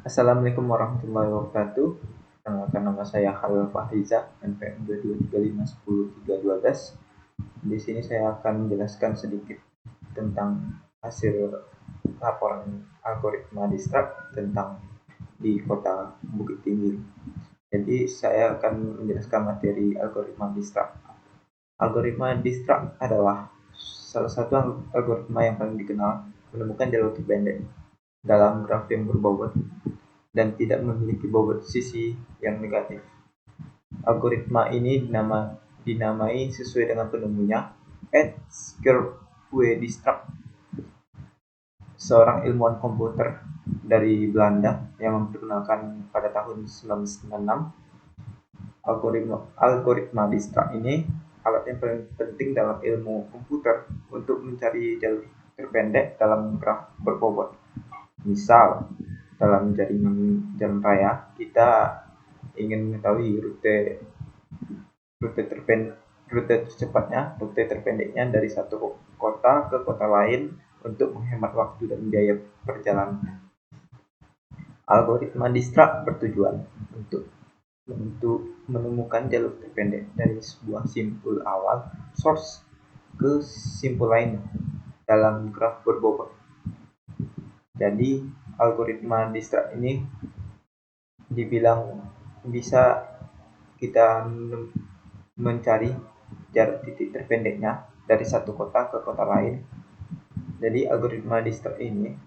Assalamualaikum warahmatullahi wabarakatuh. Perkenalkan, nama saya Khalil Fahriza, NPM 2235103212. Di sini saya akan menjelaskan sedikit tentang hasil laporan algoritma distrak tentang di kota Bukit Tinggi. Jadi saya akan menjelaskan materi algoritma distrak. Algoritma distrak adalah salah satu algoritma yang paling dikenal menemukan jalur terpendek dalam graf yang berbobot dan tidak memiliki bobot sisi yang negatif. Algoritma ini dinamai sesuai dengan penemunya, Edgar W. Distrak, seorang ilmuwan komputer dari Belanda yang memperkenalkan pada tahun 1996. Algoritma Distrak ini alat yang paling penting dalam ilmu komputer untuk mencari jalur terpendek dalam graf berbobot. Misal, dalam jaringan jalan raya, kita ingin mengetahui rute terpendeknya dari satu kota ke kota lain untuk menghemat waktu dan biaya perjalanan. Algoritma distrak bertujuan untuk menemukan jalur terpendek dari sebuah simpul awal source ke simpul lainnya dalam graf berbobot. Jadi algoritma distrak ini dibilang bisa kita mencari jarak titik terpendeknya dari satu kota ke kota lain. Jadi algoritma distrak ini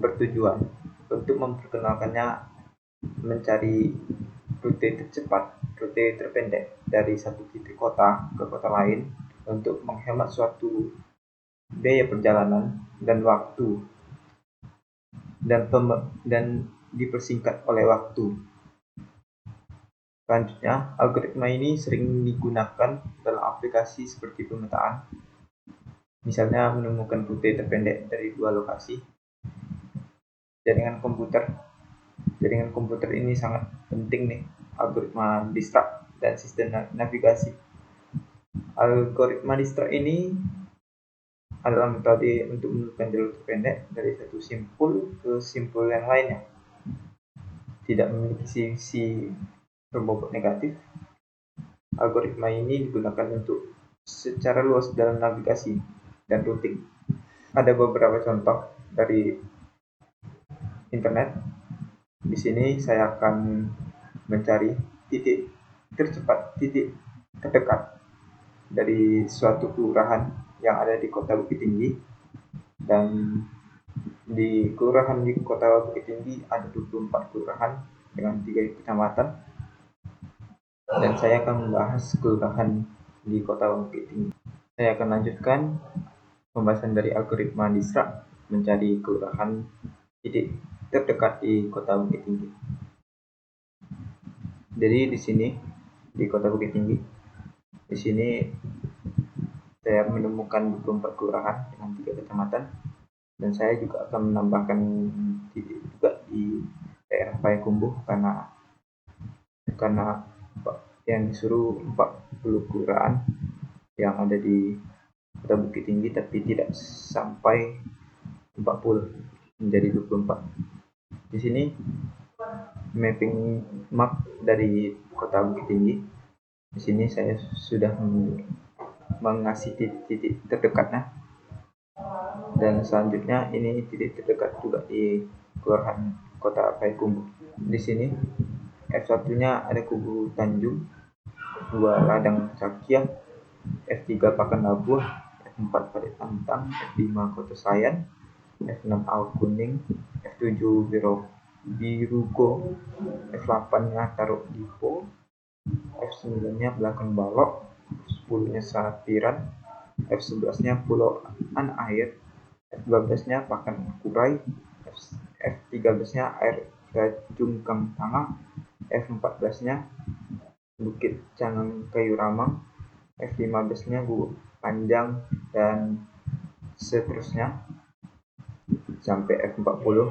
bertujuan untuk memperkenalkannya mencari rute tercepat, rute terpendek dari satu titik kota ke kota lain untuk menghemat suatu biaya perjalanan dan waktu dan dipersingkat oleh waktu. Selanjutnya, algoritma ini sering digunakan dalam aplikasi seperti pemetaan, misalnya menemukan rute terpendek dari dua lokasi. Jaringan komputer ini sangat penting nih, algoritma distrak dan sistem navigasi. Algoritma distrak ini adalah metode untuk menemukan jalur terpendek dari satu simpul ke simpul yang lainnya. Tidak memiliki sisi berbobot negatif. Algoritma ini digunakan untuk secara luas dalam navigasi dan routing. Ada beberapa contoh dari internet. Di sini saya akan mencari titik tercepat, titik terdekat dari suatu kelurahan yang ada di Kota Bukit Tinggi, dan di kelurahan di Kota Bukit Tinggi ada 24 kelurahan dengan 3 kecamatan, dan saya akan membahas kelurahan di Kota Bukit Tinggi. Saya akan lanjutkan pembahasan dari algoritma distrak mencari kelurahan titik terdekat di Kota Bukit Tinggi. Jadi di sini di Kota Bukit Tinggi, di sini saya menemukan 24 kelurahan dengan 3 kecamatan, dan saya juga akan menambahkan titik juga di daerah Payakumbuh karena yang disuruh 40 kelurahan yang ada di Kota Bukit Tinggi, tapi tidak sampai 40, menjadi 24. Di sini mapping map dari Kota Bukit Tinggi. Di sini saya sudah mengasih titik-titik terdekatnya, dan selanjutnya ini titik terdekat juga di kelurahan Kota Payakumbuh. Di sini F1-nya ada Kubu Tanjung, 2 Ladang Cakyah, F3 Pakan Labuh, F4 Parit Antang, F5 Kota Sayan, F6 Awak Kuning, F7 Birugo, F8-nya Taruk Dipo, F9-nya Belakang Balok, F10-nya Sapiran, F11-nya Pulau Air, F12-nya Pakan Kurai, F13-nya Air Gajung Kang Tangah, F14-nya Bukit Cangang Kayu Ramang, F15-nya Gubuk Panjang, dan seterusnya sampai F40.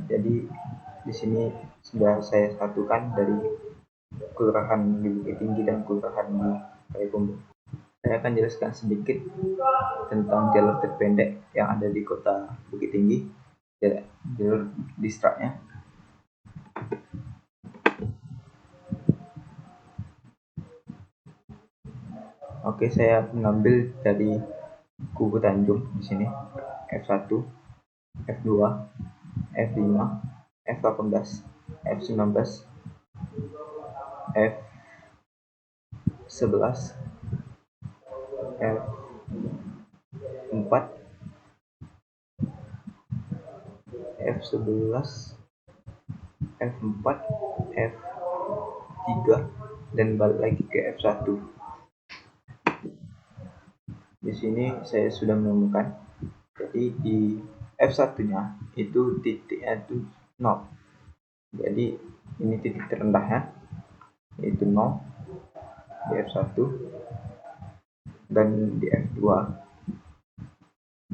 Jadi di sini sudah saya satukan dari kelurahan di Bukit Tinggi dan kelurahan di Payakumbuh. Saya akan jelaskan sedikit tentang jalur terpendek yang ada di Kota Bukit Tinggi. jalur distraknya. Oke, saya mengambil dari kubu Tanjung di sini F1, F2, F5, F18, F19, F11, F4, F11, F4, F3, dan balik lagi ke F1. Di sini saya sudah menemukan. Jadi di F1-nya itu titiknya itu 0. Jadi ini titik terendahnya yaitu 0 di F1, dan di F2.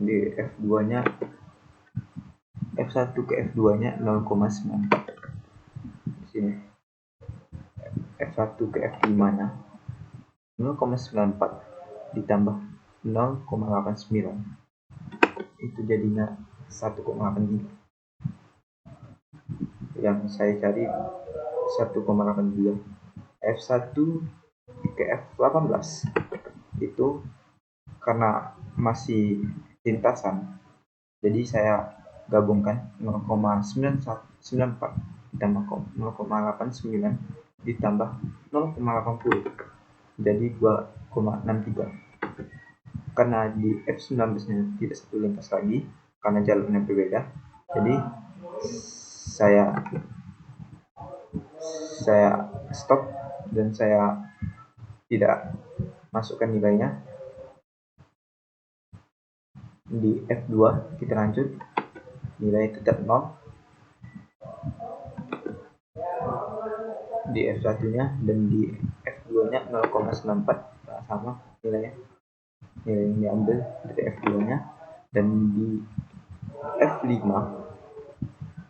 Di F2-nya F1 ke F2-nya 0,94. Di sini F1 ke F5-nya 0,94 ditambah 0,89, itu jadinya 1,83. Yang saya cari 1,83. F1 ke F18 itu karena masih lintasan, jadi saya gabungkan 0,94 ditambah 0,89 ditambah 0,80, jadi 2,63. Karena di F19-nya tidak satu lintas lagi karena jalurnya berbeda, jadi saya stop dan saya tidak masukkan nilainya. Di F2 kita lanjut, nilai tetap 0 di F1-nya, dan di F2-nya 0,94 sama nilai yang diambil dari F2-nya. Dan di F5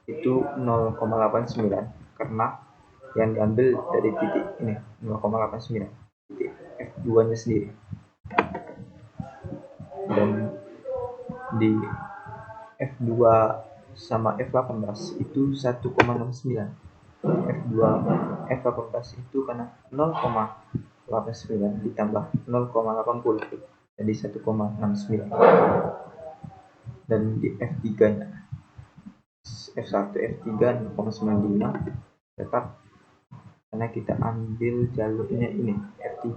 itu 0,89 karena yang diambil dari titik ini 0,89 titik F2-nya sendiri. Dan di F2 sama F18 itu 1,69. F18 itu karena 0,89 ditambah 0,80 jadi 1,69. Dan di F3-nya F1 F3 0,95 tetap karena kita ambil jalurnya ini F3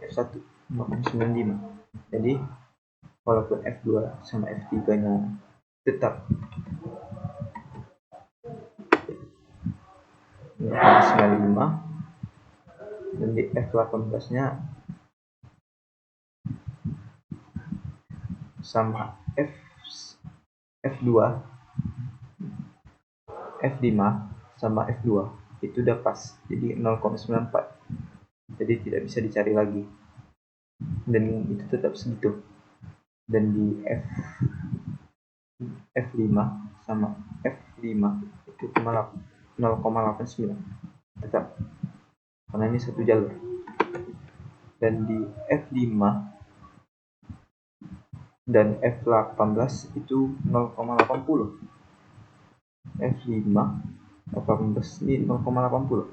F1 0,95. Jadi walaupun F2 sama F3-nya tetap 0,95, dan di F18-nya sama F2, F5 sama F2 itu udah pas, jadi 0,94, jadi tidak bisa dicari lagi, dan itu tetap segitu. Dan di F5 sama F5 itu 0,89 tetap karena ini satu jalur. Dan di F5 dan F18 itu 0,80. F5 F18 ini 0,80.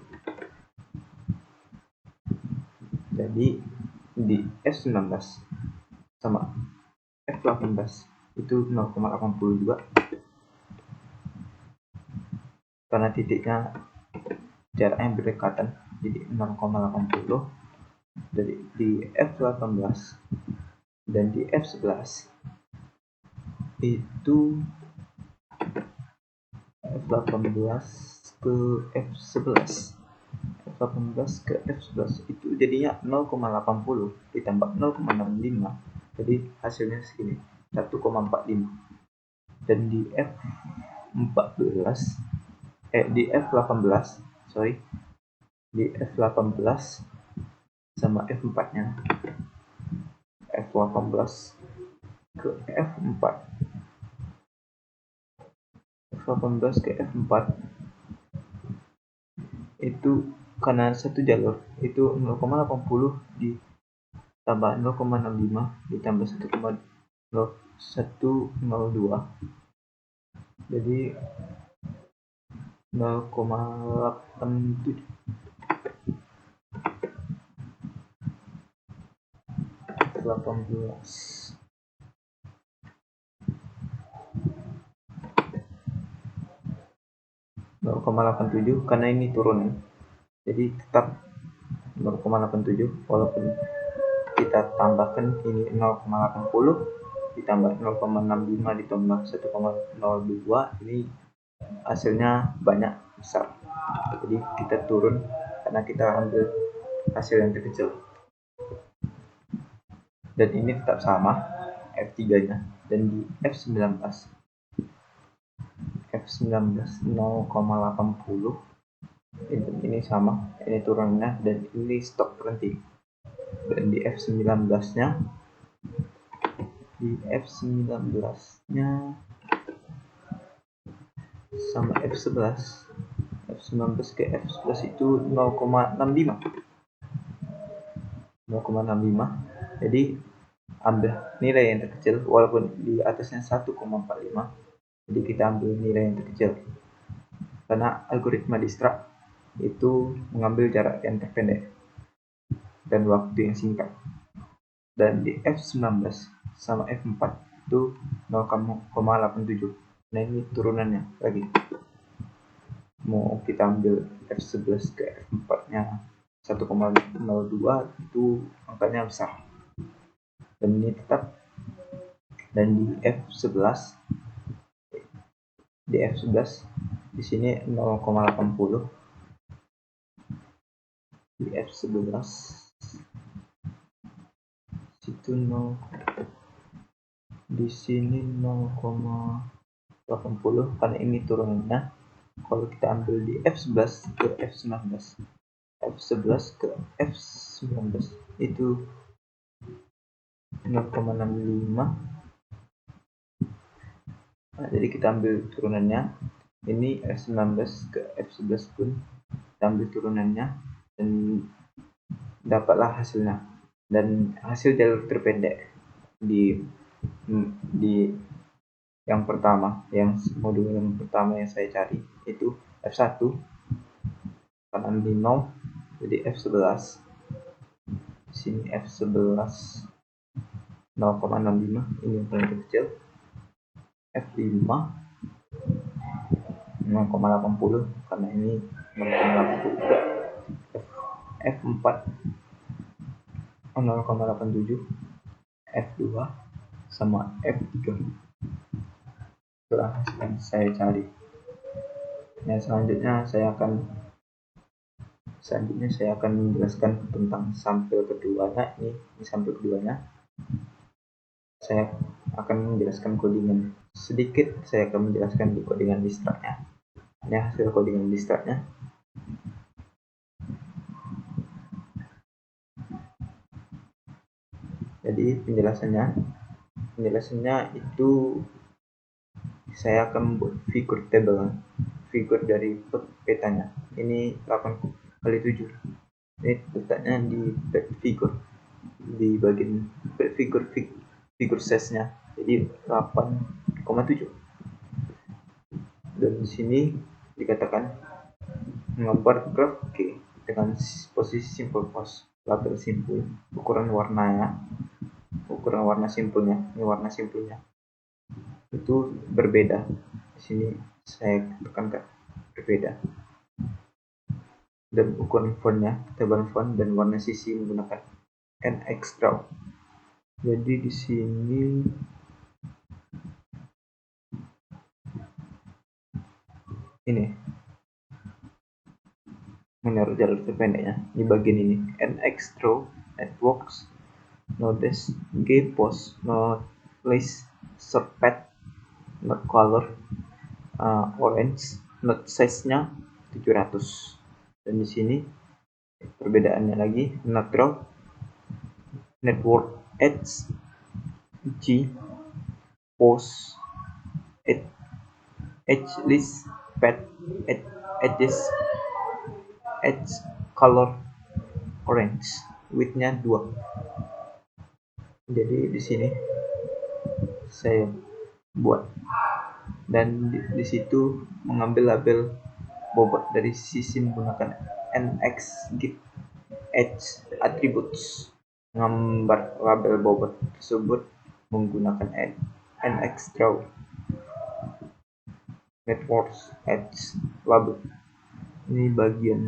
Jadi di F19 sama F18 itu 0,80 juga karena titiknya jaraknya berdekatan, jadi 0,80. Jadi di F18 dan di F11 itu F18 ke F11 ke F11 itu jadinya 0,80 ditambah 0,65, jadi hasilnya segini 1,45. Dan di F18 sama F4-nya F18 ke F4 itu karena satu jalur itu 0,80 ditambah 0,65 ditambah 1,102 Jadi 0,87 18 0,87 karena ini turun, jadi tetap 0,87 walaupun kita tambahkan ini 0,80 ditambah 0,65 ditambah 1,02, ini hasilnya banyak besar, jadi kita turun karena kita ambil hasil yang terkecil. Dan ini tetap sama F3 nya, dan di F19 0,80 ini sama, ini turunnya, dan ini stok berhenti. Dan di F19 nya sama F19 ke F11 itu 0,65, jadi ambil nilai yang terkecil walaupun di atasnya 1,45, jadi kita ambil nilai yang terkecil karena algoritma distract itu mengambil jarak yang terpendek dan waktu yang singkat. Dan di F19 sama F4 itu 0,87. Nah ini turunannya lagi, mau kita ambil F11 ke F4 nya 1,02 itu angkanya besar, dan ini tetap. Dan di F11 di sini 0,80, di F11 situ 0, di sini 0,80 karena ini turunannya. Kalau kita ambil di F11 ke F19 ke F19 itu 0,65. Nah, jadi kita ambil turunannya, ini F19 ke F11 pun kita ambil turunannya dan dapatlah hasilnya. Dan hasil jalur terpendek di yang pertama, yang modul yang pertama yang saya cari itu F1 kanan di 0, jadi F11 sini F11 0,65, ini yang paling kecil. F5 0,80 karena ini 0,80. F4 0,87, F2 sama F3. Itulah hasil yang saya cari. Nah, selanjutnya saya akan menjelaskan tentang sampel keduanya. Ini sampel keduanya. Saya akan menjelaskan codingan sedikit. Saya akan menjelaskan di codingan distractnya. Ini hasil codingan distractnya. Jadi penjelasannya itu saya akan membuat figur table, figur dari petanya. Ini 8x7. Ini letaknya di figur, di bagian figur size-nya, jadi 8,7. Dan di sini dikatakan menggambar graf G dengan posisi simple pose, label simpul, ukuran warna simpulnya, ini warna simpulnya itu berbeda. Di sini saya tekankan berbeda. Dan ukuran fontnya, tebal font dan warna sisi menggunakan NX-Draw. Jadi di sini ini menurut jalur terpendeknya di bagian ini, NX-Draw, Networks, Nodes, Gpost, Node List, Subpath, Node Color, Orange, Node Size-nya 700. Dan di sini perbedaannya lagi, Node Draw, Network Edge, G, Post, Edge List, Path, Edges, Edge Color, Orange, width-nya 2. Jadi di sini saya buat dan di situ mengambil label bobot dari sisi menggunakan NX Git Edge Attributes. Menggambar label bobot tersebut menggunakan NX Draw Networks Edge label. Ini bagian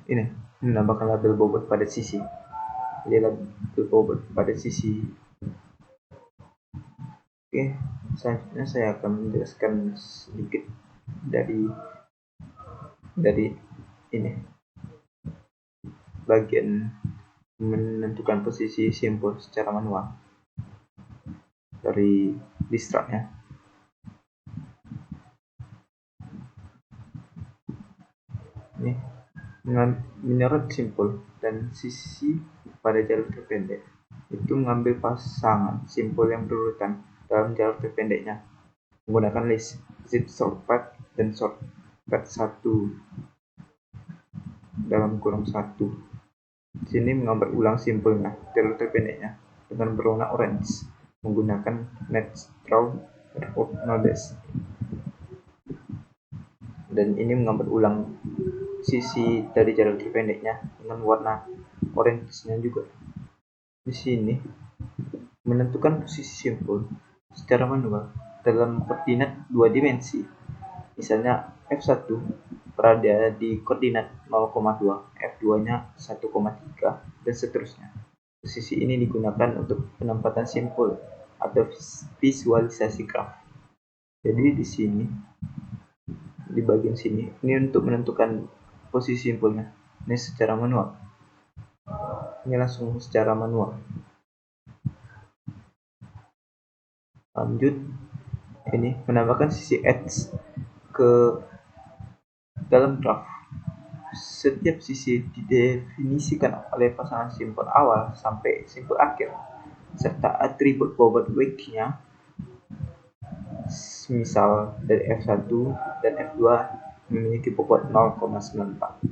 ini menambahkan label bobot pada sisi. Jadi label bobot pada sisi. Oke, selanjutnya saya akan menjelaskan sedikit dari ini bagian menentukan posisi simbol secara manual dari distraknya. Ini menyorot simbol dan sisi pada jalur terpendek itu mengambil pasangan simbol yang berurutan dalam jalur terpendeknya menggunakan list zip shortcut dan shortcut 1 dalam kurung 1. Sini menggambar ulang simbolnya jalur terpendeknya dengan berwarna orange menggunakan Next Draw Nodes, dan ini menggambar ulang sisi dari jalur terpendeknya dengan warna orange-nya juga. Di sini menentukan posisi simbol secara manual dalam koordinat 2 dimensi. Misalnya F1 berada di koordinat 0,2, F2-nya 1,3 dan seterusnya. Posisi ini digunakan untuk penempatan simbol atau visualisasi graf. Jadi di sini di bagian sini ini untuk menentukan posisi simbolnya. Ini secara manual. Ini langsung secara manual. Lanjut, ini menambahkan sisi edge ke dalam graf. Setiap sisi didefinisikan oleh pasangan simbol awal sampai simbol akhir serta atribut bobot weight-nya. Misal dari F1 dan F2 memiliki bobot 0,94.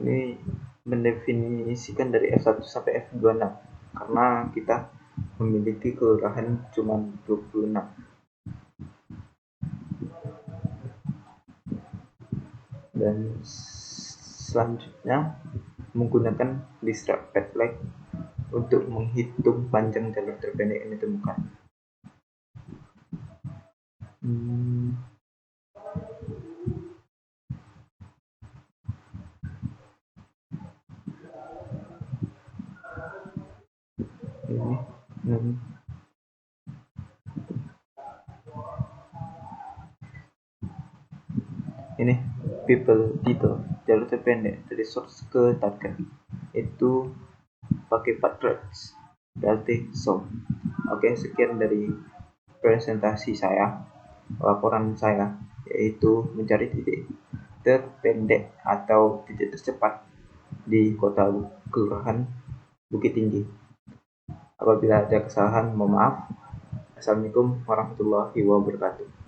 Ini mendefinisikan dari F1 sampai F26 karena kita memiliki kelurahan cuma 26. Dan selanjutnya menggunakan distract path length untuk menghitung panjang jalur terpendek yang ditemukan. Ini people detail jalur terpendek dari source ke target itu pakai path threads berarti so. Oke, sekian dari presentasi saya, laporan saya, yaitu mencari titik terpendek atau titik tercepat di kota kelurahan Bukit Tinggi. Apabila ada kesalahan, mohon maaf. Assalamualaikum warahmatullahi wabarakatuh.